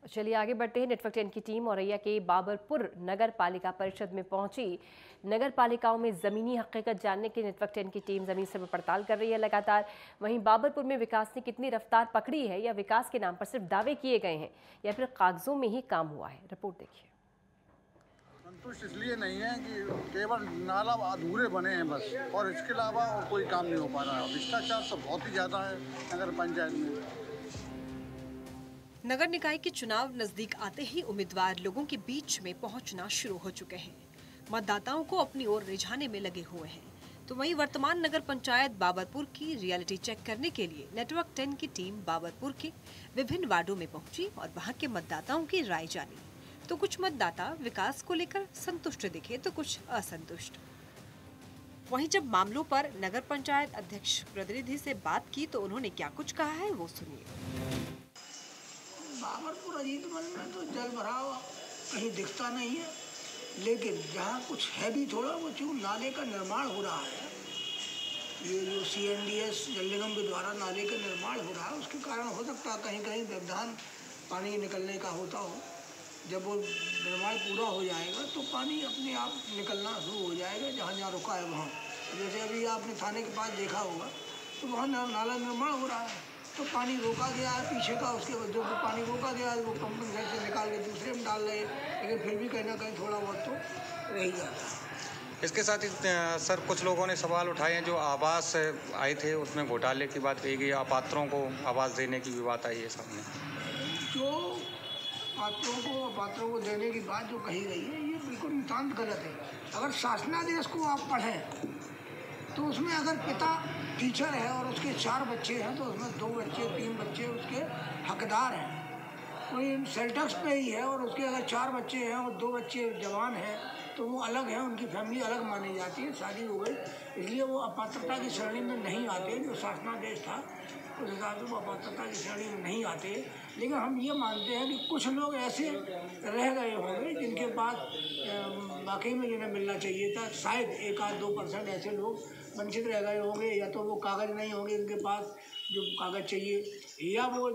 चलिए आगे बढ़ते हैं। नेटवर्क 10 की टीम औरैया के बाबरपुर नगर पालिका परिषद में पहुंची। नगर पालिकाओं में जमीनी हकीकत जानने के नेटवर्क 10 की टीम जमीन से पड़ताल कर रही है लगातार। वहीं बाबरपुर में विकास ने कितनी रफ्तार पकड़ी है, या विकास के नाम पर सिर्फ दावे किए गए हैं या फिर कागजों में ही काम हुआ है। रिपोर्ट देखिए। संतुष्ट इसलिए नहीं है कि केवल नाला अधूरे बने हैं बस, और इसके अलावा और कोई काम नहीं हो पा रहा है। भ्रष्टाचार तो बहुत ही ज़्यादा है नगर पंचायत में। नगर निकाय के चुनाव नजदीक आते ही उम्मीदवार लोगों के बीच में पहुंचना शुरू हो चुके हैं। मतदाताओं को अपनी ओर रिझाने में लगे हुए हैं। तो वहीं वर्तमान नगर पंचायत बाबरपुर की रियलिटी चेक करने के लिए नेटवर्क 10 की टीम बाबरपुर के विभिन्न वार्डों में पहुंची और वहां के मतदाताओं की राय जानी। तो कुछ मतदाता विकास को लेकर संतुष्ट दिखे तो कुछ असंतुष्ट। वहीं जब मामलों पर नगर पंचायत अध्यक्ष प्रतिनिधि से बात की तो उन्होंने क्या कुछ कहा है वो सुनिए। बाबरपुर अजीतमल में तो जल भराव कहीं दिखता नहीं है, लेकिन जहाँ कुछ है भी थोड़ा वो क्यों नाले का निर्माण हो रहा है। ये जो CNDS जल निगम के द्वारा नाले का निर्माण हो रहा है, उसके कारण हो सकता है कहीं कहीं व्यवधान पानी निकलने का होता हो। जब वो निर्माण पूरा हो जाएगा तो पानी अपने आप निकलना शुरू हो जाएगा जहाँ जहाँ रुका है वहाँ। जैसे अभी आपने थाने के पास देखा होगा तो वहाँ नाला निर्माण हो रहा है, तो पानी रोका गया है पीछे का, उसके जो पानी रोका गया है वो पंपिंग साइड से निकाल के दूसरे में डाल रहे हैं, लेकिन फिर भी कहीं ना कहीं थोड़ा बहुत तो रह ही जाता है। इसके साथ ही सर कुछ लोगों ने सवाल उठाए हैं। जो आवास आए थे उसमें घोटाले की बात कही गई, अपात्रों को आवास देने की भी बात आई है सामने। जो पात्रों को देने की बात जो कही गई है ये बिल्कुल नितांत गलत है। अगर शासनादेश को आप पढ़ें तो उसमें अगर पिता टीचर है और उसके 4 बच्चे हैं तो उसमें 2 बच्चे 3 बच्चे उसके हकदार हैं। कोई सेल टैक्स पे ही है और उसके अगर 4 बच्चे हैं और 2 बच्चे जवान हैं तो वो अलग हैं, उनकी फैमिली अलग मानी जाती है, शादी हो गई, इसलिए वो अपात्रता की श्रेणी में नहीं आते। जो शासनादेश था उस हिसाब से वो अपात्रता की श्रेणी में नहीं आते। लेकिन हम ये मानते हैं कि कुछ लोग ऐसे रह गए होंगे जिनके पास वाकई में जिन्हें मिलना चाहिए था। शायद 1-2% ऐसे लोग वंचित रह गए होंगे, या तो वो कागज़ नहीं होंगे इनके पास जो कागज़ चाहिए, या वो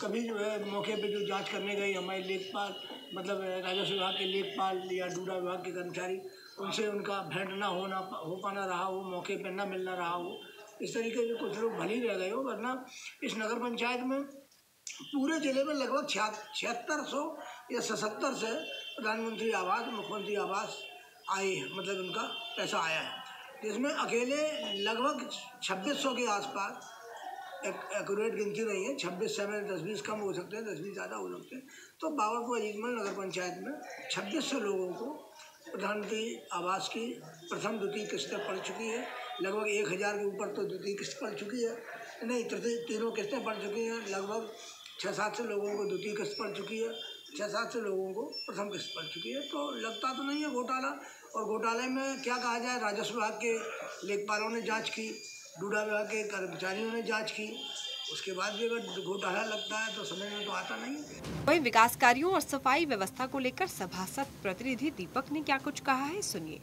कभी जो है मौके पे जो जांच करने गए हमारे लेखपाल मतलब राजस्व विभाग के लेखपाल या डूडा विभाग के कर्मचारी, उनसे उनका भेंट ना हो पाना रहा हो, मौके पे ना मिलना रहा हो, इस तरीके से कुछ लोग भले ही रह गए हो। वरना इस नगर पंचायत में पूरे ज़िले में लगभग 7600 या 77 से प्रधानमंत्री आवास मुख्यमंत्री आवास आए हैं, मतलब उनका पैसा आया है, जिसमें अकेले लगभग 2600 के आसपास, एक्यूरेट गिनती नहीं है, 26 से 10-20 कम हो सकते हैं, 10-20 ज़्यादा हो सकते हैं। तो बाबरपुर अजीतमल नगर पंचायत में 2600 लोगों को प्रधानमंत्री आवास की प्रथम द्वितीय किस्तें पड़ चुकी है। लगभग 1000 के ऊपर तो द्वितीय किस्त पड़ चुकी है, नहीं तीनों किस्तें पड़ चुकी हैं। लगभग 600-700 लोगों को द्वितीय किस्त पड़ चुकी है, 600-700 लोगों को प्रथम किस्त पड़ चुकी है। तो लगता तो नहीं है घोटाला। और घोटाले में क्या कहा जाए, राजस्व विभाग के लेखपालों ने जांच की, डूडा विभाग के कर्मचारियों ने जांच की, उसके बाद भी अगर घोटाला लगता है तो समझ में तो आता नहीं। वहीं विकास कार्यों और सफाई व्यवस्था को लेकर सभासद प्रतिनिधि दीपक ने क्या कुछ कहा है सुनिए।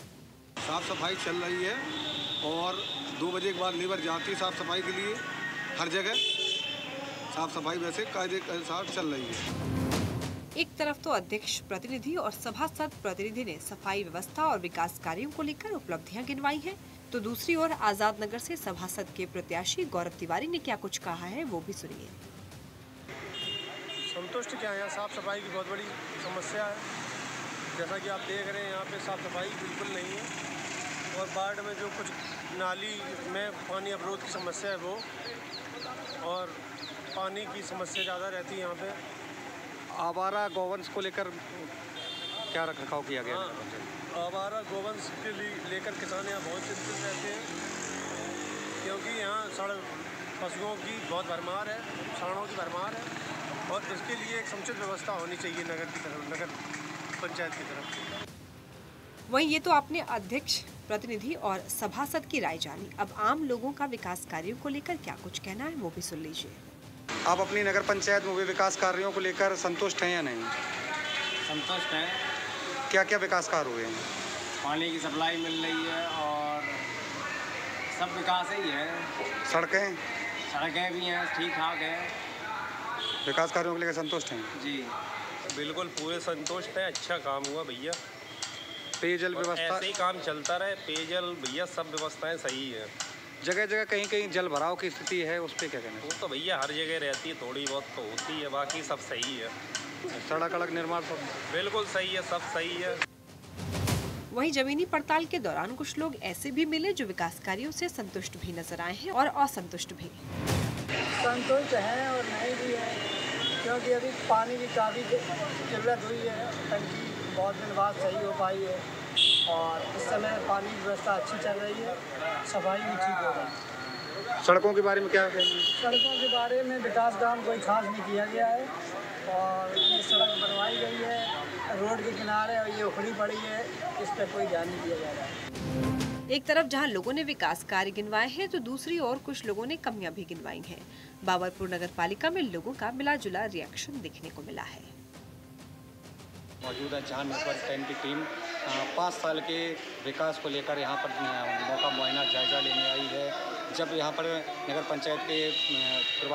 साफ सफाई चल रही है और 2 बजे के बाद लेबर जाती है साफ सफाई के लिए। हर जगह साफ सफाई वैसे कायदे के साथ चल रही है। एक तरफ तो अध्यक्ष प्रतिनिधि और सभासद प्रतिनिधि ने सफाई व्यवस्था और विकास कार्यों को लेकर उपलब्धियां गिनवाई हैं, तो दूसरी ओर आजाद नगर से सभासद के प्रत्याशी गौरव तिवारी ने क्या कुछ कहा है वो भी सुनिए। संतुष्ट क्या है, यहाँ साफ सफाई की बहुत बड़ी समस्या है। जैसा कि आप देख रहे हैं यहाँ पे साफ सफाई बिल्कुल नहीं है, और वार्ड में जो कुछ नाली में पानी अवरोध की समस्या है वो, और पानी की समस्या ज़्यादा रहती है यहाँ पे। आवारा गौवंश को लेकर क्या रखरखाव किया गया? आवारा गौवंश के लेकर किसान यहाँ बहुत चिंतित रहते हैं, क्योंकि यहाँ पशुओं की बहुत भरमार है, साड़ों की भरमार है, और इसके लिए एक समुचित व्यवस्था होनी चाहिए नगर पंचायत की तरफ से। वहीं ये तो आपने अध्यक्ष प्रतिनिधि और सभासद की राय जानी। अब आम लोगों का विकास कार्यों को लेकर क्या कुछ कहना है वो भी सुन लीजिए। आप अपनी नगर पंचायत में हुए विकास कार्यों को लेकर संतुष्ट हैं या नहीं? संतुष्ट हैं। क्या क्या विकास कार्य हुए हैं? पानी की सप्लाई मिल रही है और सब विकास ही है। सड़कें भी हैं, ठीक ठाक है। विकास कार्यों को लेकर संतुष्ट हैं? जी बिल्कुल पूरे संतुष्ट हैं। अच्छा काम हुआ भैया। पेयजल व्यवस्था ऐसे ही काम चलता रहे। पेयजल भैया सब व्यवस्थाएं सही है। जगह जगह कहीं कहीं जल भराव की स्थिति है, उस पर क्या कहना वो तो भैया हर जगह रहती है, थोड़ी बहुत तो होती है, बाकी सब सही है। है? सड़क निर्माण सब बिल्कुल सही है, सब सही है। वहीं जमीनी पड़ताल के दौरान कुछ लोग ऐसे भी मिले जो विकास कार्यों से संतुष्ट भी नजर आए हैं और असंतुष्ट भी। संतुष्ट हैं और नहीं भी है, क्योंकि अभी पानी की काफ़ी किल्लत हुई है। टंकी बहुत दिन बाद सही हो पाई है और इस समय पानी की व्यवस्था अच्छी चल रही है, सफाई भी ठीक हो गई। सड़कों के बारे में क्या कहेंगे? सड़कों के बारे में विकास काम कोई खास नहीं किया गया है और ये सड़क बनवाई गई है रोड के किनारे और ये उखड़ी पड़ी है, इस पर कोई ध्यान नहीं दिया जा रहा है। एक तरफ जहां लोगों ने विकास कार्य गिनवाए हैं तो दूसरी ओर कुछ लोगों ने कमियां भी गिनवाई हैं। बाबरपुर नगर पालिका में लोगों का मिला-जुला रिएक्शन देखने को मिला है। मौजूदा जहां नेटवर्क 10 की टीम 5 साल के विकास को लेकर यहाँ पर मौका मुआयना जायजा लेने आई है। जब यहाँ पर नगर पंचायत के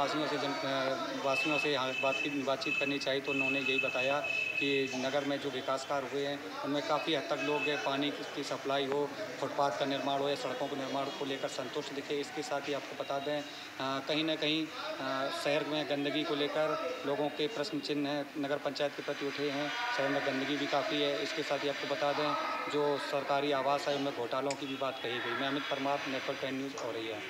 वासियों से यहाँ बातचीत करनी चाहिए तो उन्होंने यही बताया कि नगर में जो विकास कार्य हुए हैं उनमें काफ़ी हद तक लोग पानी की सप्लाई हो, फुटपाथ का निर्माण हो या सड़कों के निर्माण को लेकर संतुष्ट दिखे। इसके साथ ही आपको बता दें कहीं ना कहीं शहर में गंदगी को लेकर लोगों के प्रश्न चिन्ह नगर पंचायत के प्रति उठे हैं। शहर में गंदगी भी काफ़ी है। इसके साथ ही आपको बता दें जो सरकारी आवास है उनमें घोटालों की भी बात कही गई। मैं अमित परमार, नेटवर्क 10 न्यूज़ हो रही है।